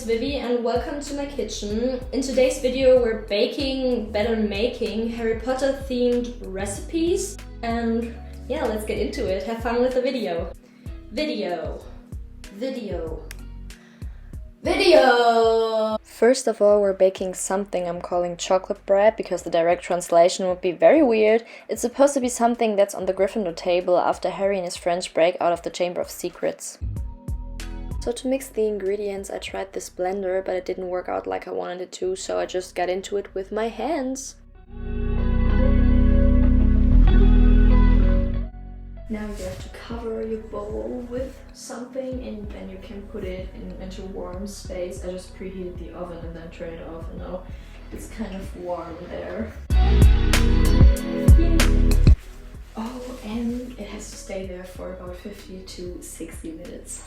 is Vivi and welcome to my kitchen. In today's video we're baking, better making Harry Potter themed recipes. And yeah, let's get into it. Have fun with the video. Video! First of all, we're baking something I'm calling chocolate bread because the direct translation would be very weird. It's supposed to be something that's on the Gryffindor table after Harry and his friends break out of the Chamber of Secrets. So to mix the ingredients, I tried this blender, but it didn't work out like I wanted it to, so I just got into it with my hands. Now you have to cover your bowl with something and then you can put it into warm space. I just preheated the oven and then turned it off, and now it's kind of warm there. Yay. Oh, and it has to stay there for about 50 to 60 minutes.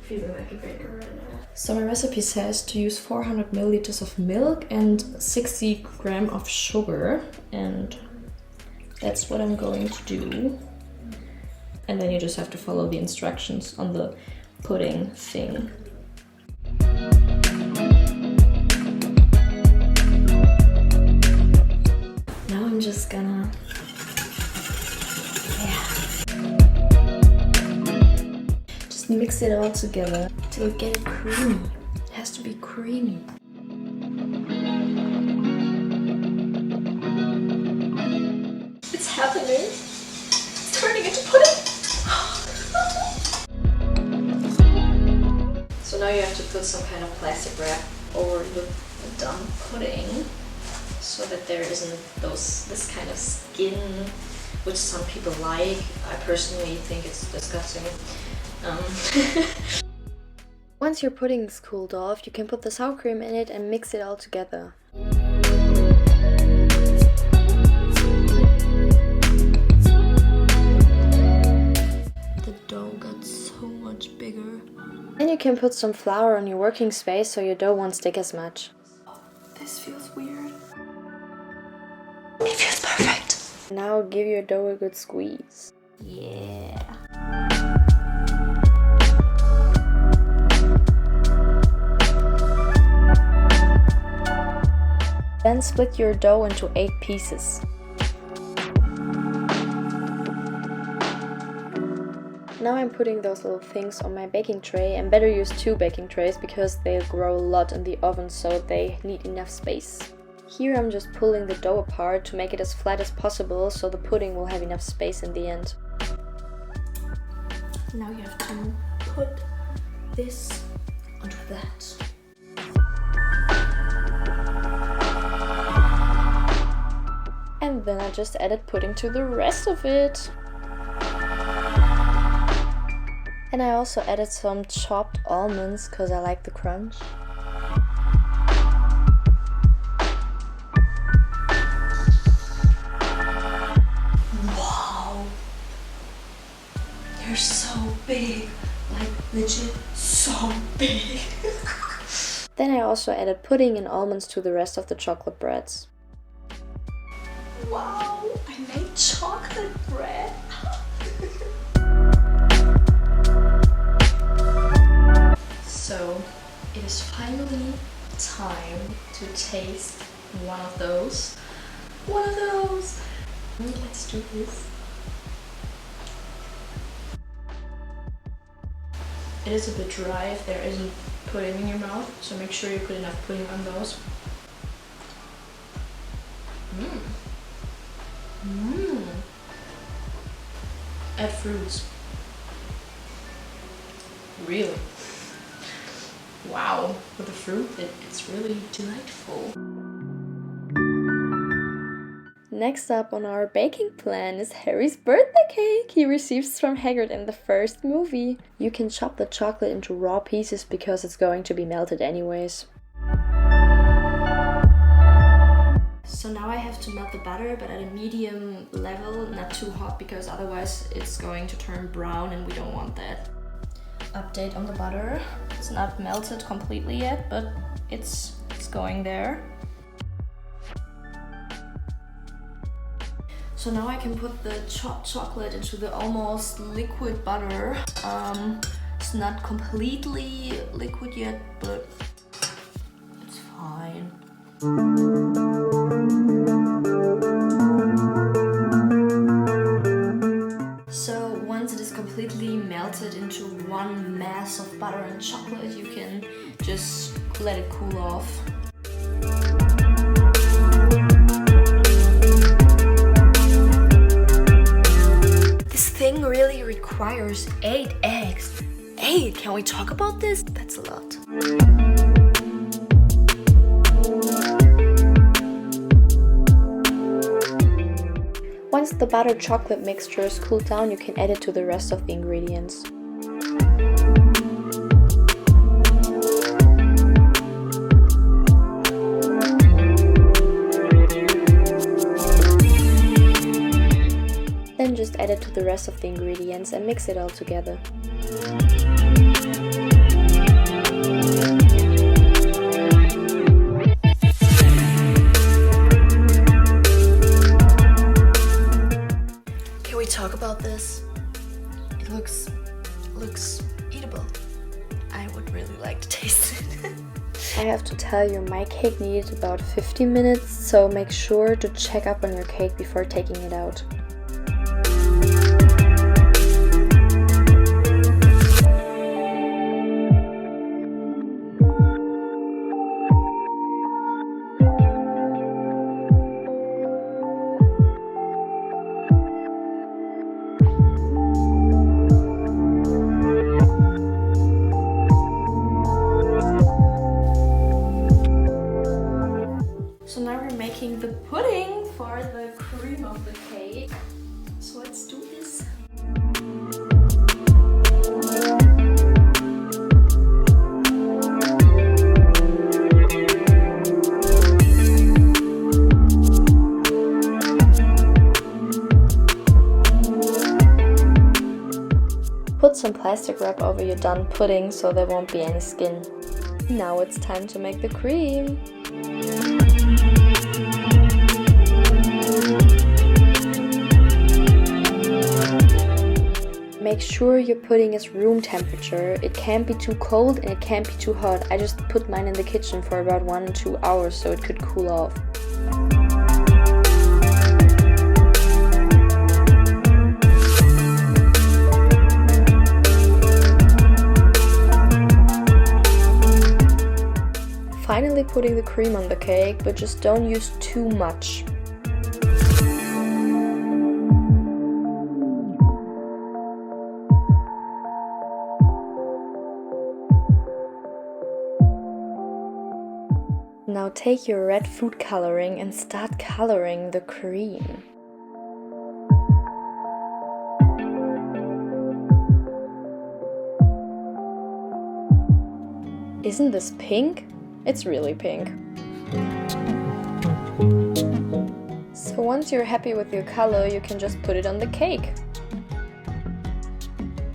Feeling like a baker right now. So my recipe says to use 400 milliliters of milk and 60 grams of sugar, and that's what I'm going to do. And then you just have to follow the instructions on the pudding thing. Now I'm just gonna mix it all together till you get it creamy. It has to be creamy. It's happening. It's turning into pudding. So now you have to put some kind of plastic wrap over the done pudding so that there isn't this kind of skin, which some people like. I personally think it's disgusting. Once your pudding's cooled off, you can put the sour cream in it and mix it all together. The dough got so much bigger. Then you can put some flour on your working space so your dough won't stick as much. Oh, this feels weird. It feels perfect. Now give your dough a good squeeze. Yeah. Then split your dough into 8 pieces. Now I'm putting those little things on my baking tray, and better use 2 baking trays because they'll grow a lot in the oven, so they need enough space. Here I'm just pulling the dough apart to make it as flat as possible so the pudding will have enough space in the end. Now you have to put this onto that. And then I just added pudding to the rest of it. And I also added some chopped almonds because I like the crunch. Wow! They're so big! Like legit so big! Then I also added pudding and almonds to the rest of the chocolate breads. Wow, I made chocolate bread. So it is finally time to taste one of those. Let's do this. It is a bit dry if there isn't pudding in your mouth, so make sure you put enough pudding on those. Add fruits. Really? Wow, with the fruit, it's really delightful. Next up on our baking plan is Harry's birthday cake he receives from Hagrid in the first movie. You can chop the chocolate into raw pieces because it's going to be melted anyways. So now I have to melt the butter, but at a medium level, not too hot because otherwise it's going to turn brown and we don't want that. Update on the butter. It's not melted completely yet, but it's going there. So now I can put the chopped chocolate into the almost liquid butter. It's not completely liquid yet, but it's fine. So once it is completely melted into one mass of butter and chocolate, you can just let it cool off. This thing really requires 8 eggs. 8? Can we talk about this? That's a lot. Once the butter chocolate mixture is cooled down, you can add it to the rest of the ingredients. Then just add it to the rest of the ingredients and mix it all together. Can we talk about this? It looks eatable. I would really like to taste it. I have to tell you, my cake needed about 50 minutes, so make sure to check up on your cake before taking it out. So now we're making the pudding for the cream of the cake. So let's do this. Put some plastic wrap over your done pudding so there won't be any skin. Now it's time to make the cream. Make sure your pudding is room temperature. It can't be too cold and it can't be too hot. I just put mine in the kitchen for about 1 or 2 hours so it could cool off. Finally putting the cream on the cake, but just don't use too much. Now take your red food coloring and start coloring the cream. Isn't this pink? It's really pink. So once you're happy with your color, you can just put it on the cake.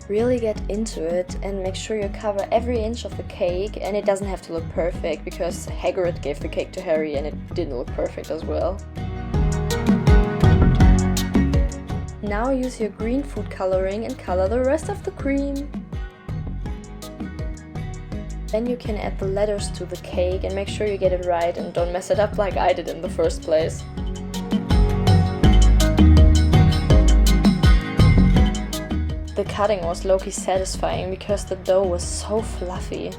Really get into it and make sure you cover every inch of the cake, and it doesn't have to look perfect because Hagrid gave the cake to Harry and it didn't look perfect as well. Now use your green food coloring and color the rest of the cream. Then you can add the letters to the cake and make sure you get it right and don't mess it up like I did in the first place. The cutting was low-key satisfying because the dough was so fluffy.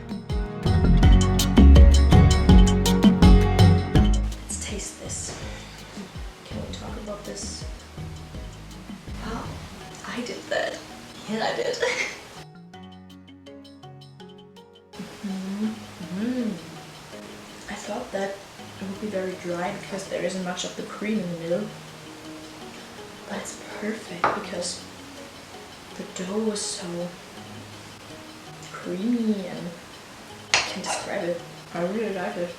Let's taste this. Can we talk about this? Oh, I did that. Yeah, I did. I thought that it would be very dry because there isn't much of the cream in the middle. But it's perfect because the dough was so creamy and I can't describe it. I really like it.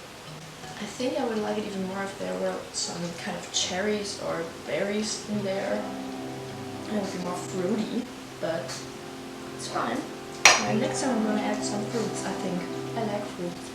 I think I would like it even more if there were some kind of cherries or berries in there. It would be more fruity, but it's fine. Next time I'm gonna add some fruits, I think. I like fruits.